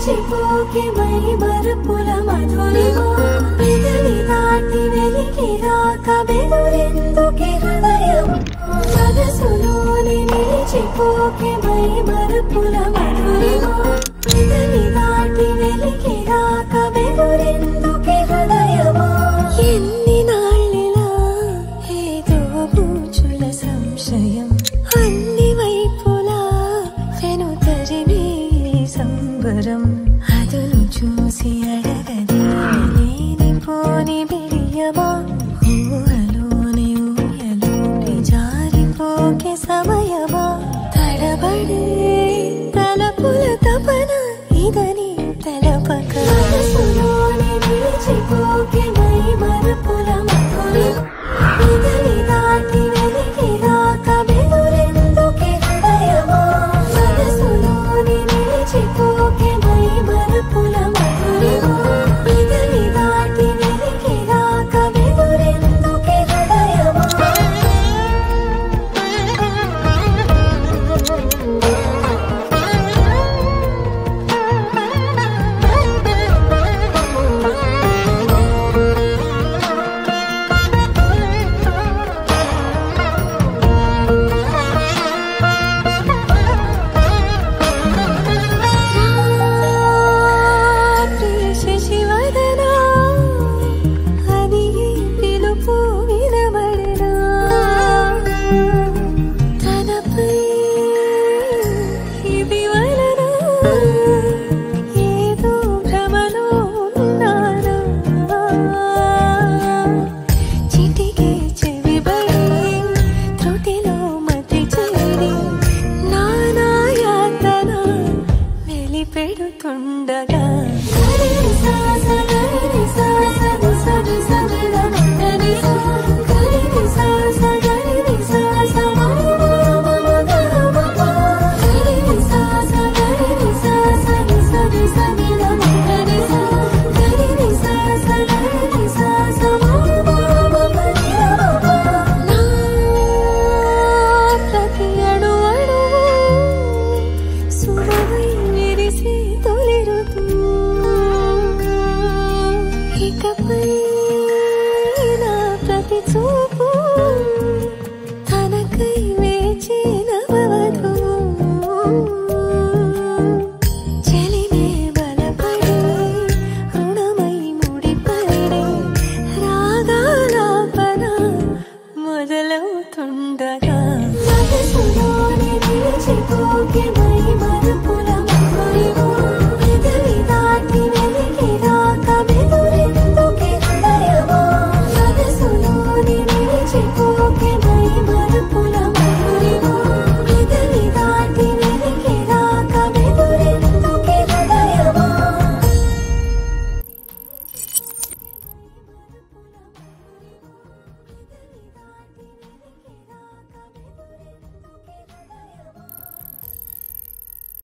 నిలిచిపోకే my Marupula Madhurima పెదవి దాటి వెలికి రాక బెదురెందుకే హృదయం మనసులోని నిలిచిపోకే మై మరుపుల మధురిమా పెదవి దాటి వెలికి రాక బెదురెందుకే హృదయమా ఎన్ని నాళ్ళిలా ఏదో బూచుల సంశయం అన్ని వైపులా వెను తరిమే సంబరం అదును చూసి అడగదే లేని పోని బిడియమా ఊహలోని ఊయలోని జారిపోకే సమయమా తడబడే తలపుల తపన ఇదని తలపక మనసులోని నిలిచిపోకే మై మరుపుల మధురిమ పెదవి దాటి వెలికి రాక బెదురెందుకే హృదయమా మనసులోని నిలిచిపోకే మై మరుపుల మధురిమ పెదవి దాటి వెలికి రాక బెదురెందుకే హృదయమా పెడుతుండగా ప్రతి చూపు తనకై వేచిన వధు చెలిమే బలపడి రుణమై ముడిపడి రాగాలాపన మొదలవుతుండగా